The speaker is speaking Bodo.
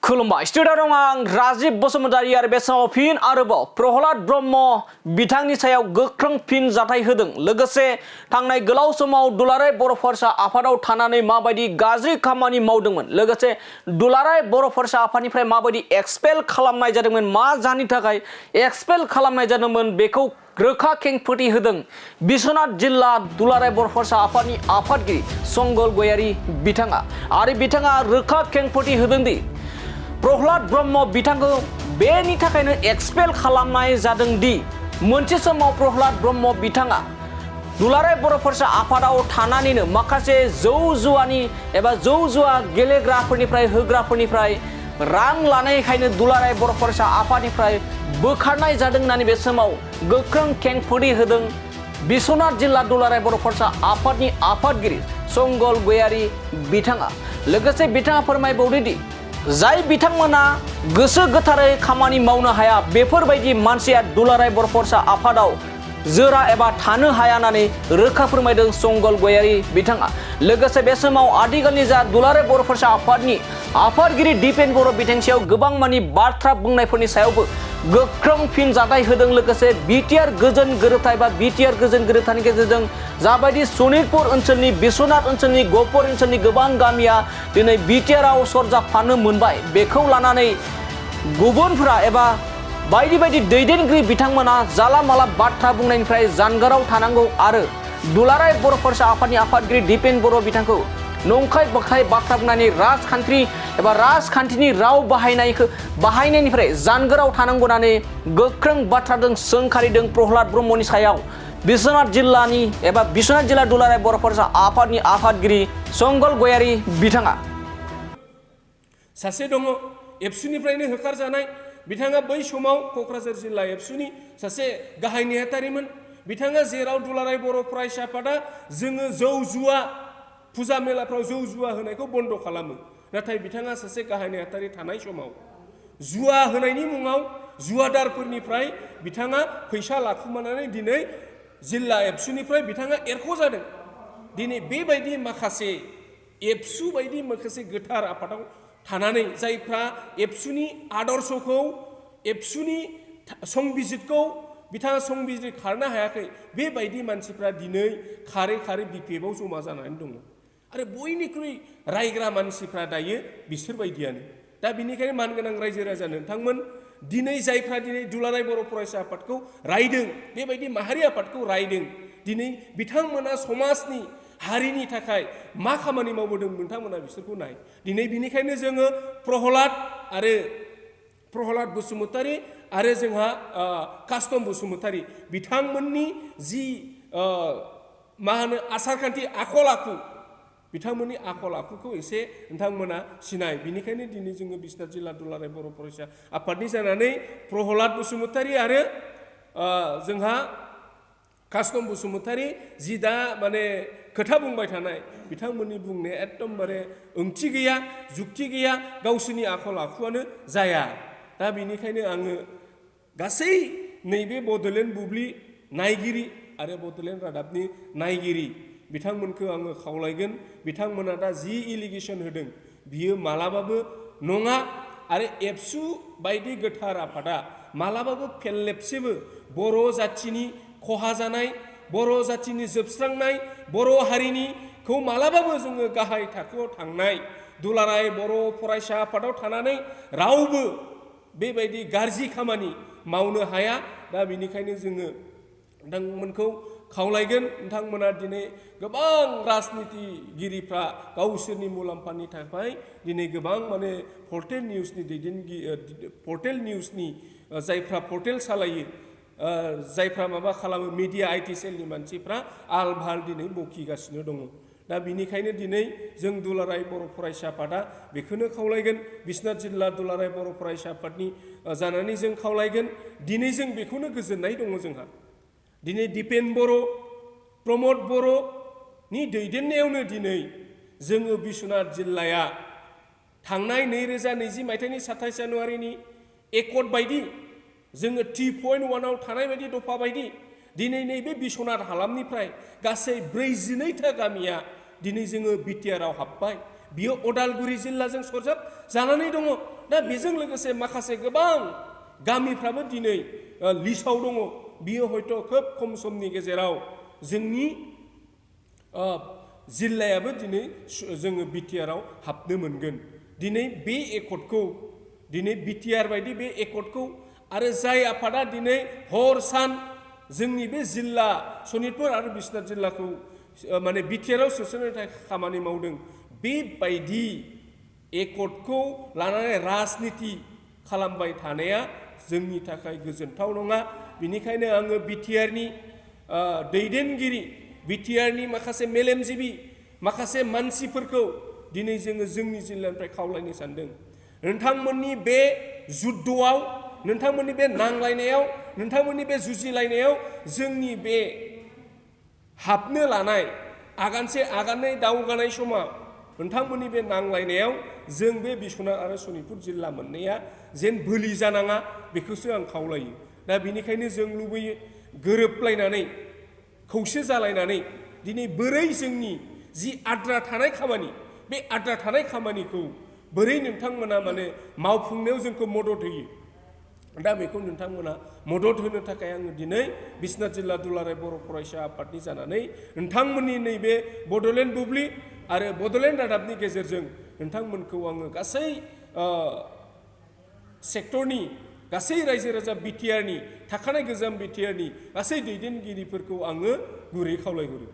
खुलुमबाय स्टुडिअ'आव आं राजिब बसुमतारी आरो बे समाव फिन आरोबाव प्रहलाद ब्रह्म बिथांनि सायाव गोख्रों फिन जाथाय होदों। लोगोसे थांनाय गोलाव समाव दुलाराय बर' फरायसा आफादाव थानानै माबायदि गाज्रि खामानि मावदोंमोन, लोगोसे दुलाराय बर' फरायसा आफादनिफ्राय माबायदि एक्सपेल खालामनाय जादोंमोन, मा जाहोननि थाखाय एक्सपेल खालामनाय जादोंमोन बेखौ रोखा खेंफोरथि होदों बिश्वनाथ जिल्ला दुलाराय बर' फरायसा आफादनि आफादगिरि संगल गयारी बिथाङा। आरो बिथाङा रोखा खेंफोरथि होदों दि प्रहलाद ब्रह्म बिथांखौ बेनि थाखायनो एक्सपेल खालामनाय जादों दि मोनसे समाव प्रहलाद ब्रह्म बिथाङा दुलाराय बर' फरायसा आफादाव थानानैनो माखासे जौ जुवा गेलेग्राफोरनिफ्राय होग्राफोरनिफ्राय रां लानायखायनो दुलाराय बर' फरायसा आफादनिफ्राय बोखारनाय जादों होननानै बे समाव गोख्रों खेंफोरथि होदों बिश्वनाथ जिल्ला दुलाराय बर' फरायसा आफादनि आफादगिरि संगल गयारी बिथाङा। लोगोसे बिथाङा फोरमायबावदो दि जाय बिथांमोना गोसो गोथारै खामानि मावनो हाया बेफोरबायदि मानसिया दुलाराय बर' फरायसा आफादाव जोरा एबा थानो हाया होननानै रोखा फोरमायदों संगल गयारी बिथाङा। लोगोसे बे समाव आथिखालनि जा दुलाराय बर' फरायसा आफादनि आफादगिरि दिपेन बर' बिथांनि सायाव गोबां मानि बाथ्रा बुंनायफोरनि सायावबो गोख्रों फिन जाथाय होदों। लोगोसे बिटिआर गोजोन गोरोबथाय बा बिटिआर गोजोन गोरोबथायनि गेजेरजों जाबायदि सनितपुर ओनसोलनि बिश्वनाथ ओनसोलनि गहपुर ओनसोलनि गोबां गामिया दिनै बिटिआरआव सरजाबफानो मोनबाय, बेखौ लानानै गुबुनफोरा एबा बायदि बायदि दैदेनगिरि बिथांमोना जाला माला बाथ्रा बुंनायनिफ्राय जानगाराव थानांगौ आरो दुलाराय बर' फरायसा आफादनि आफादगिरि दिपेन बर' बिथांखौ नंखाय बखाय बाथ्रा बुंनानै राजखान्थिनि राव बाहायनायनिफ्राय जानगाराव थानांगौ होननानै गोख्रों बाथ्राजों सोंखारिदों प्रहलाद ब्रह्मनि सायाव बिश्वनाथ जिल्ला दुलाराय बर' फरायसा आफादनि आफादगिरि संगल गयारी बिथाङा। सासे दङ एबसुनिफ्रायनो होखारजानाय, बिथाङा बै समाव क'क्राझार जिल्ला एबसुनि सासे गाहाय नेहाथारिमोन। बिथाङा जेराव दुलाराय बर' फरायसा आफादा जोङो जौ जुवा फुजा मेलाफ्राव जौ जुवा होनायखौ बन्द' खालामो, नाथाय बिथाङा सासे गाहाय नेहाथारि थानाय समाव जुवा होनायनि मुङाव जुवादारफोरनिफ्राय बिथाङा फैसा लाखुमानानै दिनै जिल्ला एबसुनिफ्राय बिथाङा एरख'जादों। दिनै बेबायदि माखासे एबसु बायदि माखासे गोथार आफादाव थानानै जायफ्रा एबसुनि आदर्शखौ एबसुनि संबिजितखौ बिथाङा संबिजित खारनो हायाखै, बेबायदि मानसिफ्रा दिनै खारै बिपिएफआव जमा जानानै दङ। आरो बयनिख्रुइ रायग्रा मानसिफ्रा दायो बिसोरबायदियानो। दा बिनिखायनो मानगोनां रायजो राजा नोंथांमोन, दिनै जायफ्रा दिनै दुलाराय बर' फरायसा आफादखौ रायदों, बेबायदि माहारि आफादखौ रायदों, दिनै बिथांमोना समाजनि हारिनि थाखाय मा खामानि मावबोदों नोंथांमोना बिसोरखौ नाय। दिनै बिनिखायनो जोङो प्रहलाद बसुमतारी आरो जोंहा कास्तम बसुमतारी बिथांमोननि जि आसारखान्थि आखल आखु, बिथांमोननि आखल आखुखौ एसे नोंथांमोना सिनाय। बिनिखायनो दिनै जोङो बिश्वनाथ जिल्ला दुलाराय बर' फरायसा आफादनि जानानै प्रहलाद बसुमतारी आरो जोंहा कास्तम बसुमतारी जि दा खोथा बुंबाय थानाय, बिथांमोननि बुंनाया एकदमबारे ओंथि गैया, जुक्ति गैया, गावसोरनि आखल आखुआनो जाया। दा बिनिखायनो आङो गासै नैबे बड'लेण्ड बुब्लि नायगिरि आरो बड'लेण्ड रादाबनि नायगिरि बिथांमोनखौ आङो खावलायगोन, बिथांमोना दा जि एलिगेसन होदों बियो मालाबाबो नङा। आरो एबसु बायदि गोथार आफादा मालाबाबो फेरलेबसेबो बर' जाथिनि खहा जानाय, बर' जाथिनि जोबस्रांनाय, बर' हारिनिखौ मालाबाबो जोङो गाहाय थाखोआव थांनाय, दुलाराय बर' फरायसा आफादाव थानानै रावबो बेबायदि गाज्रि खामानि मावनो हाया। दा बिनिखायनो जोङो नोंथांमोनखौ खावलायगोन, नोंथांमोना दिनै गोबां राजनितिगिरिफ्रा गावसोरनि मुलाम्फानि थाखाय दिनै गोबां पर्टेल निउसनि जायफ्रा पर्टेल सालायो, जायफ्रा माबा खालामो, मिडिया आइटि सेलनि मानसिफ्रा आल भाल दिनै बखिगासिनो दङ। दा बिनिखायनो दिनै जों दुलाराय बर' फरायसा आफादा बेखौनो खावलायगोन, बिश्वनाथ जिल्ला दुलाराय बर' फरायसा आफादनि जानानै जों खावलायगोन। दिनै जों बेखौनो गोजोननाय दङ जोंहा, दिनै दिपेन बर', प्रमद बर'नि दैदेननायावनो दिनै जोङो बिश्वनाथ जिल्लाया थांनाय 2020 मायथाइनि 27 जानुवारिनि एकर्ड बायदि जोङो 3.1 थानाय बायदि दफा बायदि दिनै नैबे बिश्वनाथ हालामनिफ्राय गासै 42टा गामिया दिनै जोङो बिटिआरआव हाबबाय। बियो अदालगुरि जिल्लाजों सरजाब जानानै दङ। दा बेजों लोगोसे माखासे गोबां गामिफ्राबो दिनै लिस्टआव दङ। बियो हयथ' खोब खम समनि गेजेराव जोंनि जिल्लायाबो दिनै जोङो बिटिआरआव हाबनो मोनगोन। दिनै बे एकर्डखौ दिनै बिटिआर बायदि बे एकर्डखौ आरो जाय आफादा दिनै हर सान जोंनि बे जिल्ला सनितपुर आरो बिश्वनाथ जिल्लाखौ माने बिटिआरआव सोसननो थाखाय खामानि मावदों, बेबायदि एकर्डखौ लानानै राजनिति खालामबाय थानाया जोंनि थाखाय गोजोनथाव नङा। बेनिखायनो आङो बिटिआरनि दैदेनगिरि, बिटिआरनि माखासे मेलेमजिबि, माखासे मानसिफोरखौ दिनै जोङो जोंनि जिल्लानिफ्राय खावलायनो सानदों। नोंथांमोननि बे जुद्धआव, नोंथांमोननि बे नांलायनायाव, नोंथांमोननि बे जुजिलायनायाव जोंनि बे हाबनो लानाय आगानसे आगानै दावगानाय समाव नोंथांमोननि बे नांलायनायाव जों बे बिश्वनाथ आरो सनितपुर जिल्ला मोननैया जेन बोलि जानाङा, बेखौसो आं खावलायो। दा बेनिखायनो जों लुबैयो गोरोबलायनानै खौसे जालायनानै दिनै बोरै जोंनि जि आद्रा थानाय खामानि, बे आद्रा थानाय खामानिखौ बोरै नोंथांमोना माने मावफुंनायाव जोंखौ मदद होयो। दा बेखौ नोंथांमोना मदद होनो थाखाय आङो दिनै बिश्वनाथ जिल्ला दुलाराय बर' फरायसा आफादनि जानानै नोंथांमोननि नैबे बड'लेण्ड बुब्लि आरो बड'लेण्ड रादाबनि गेजेरजों नोंथांमोनखौ आङो गासै सेक्टरनि, गासै रायजो राजा बिटिआरनि, थाखानाय गोजाम बिटिआरनि गासै दैदेनगिरिफोरखौ आङो गुरै खावलायहरो।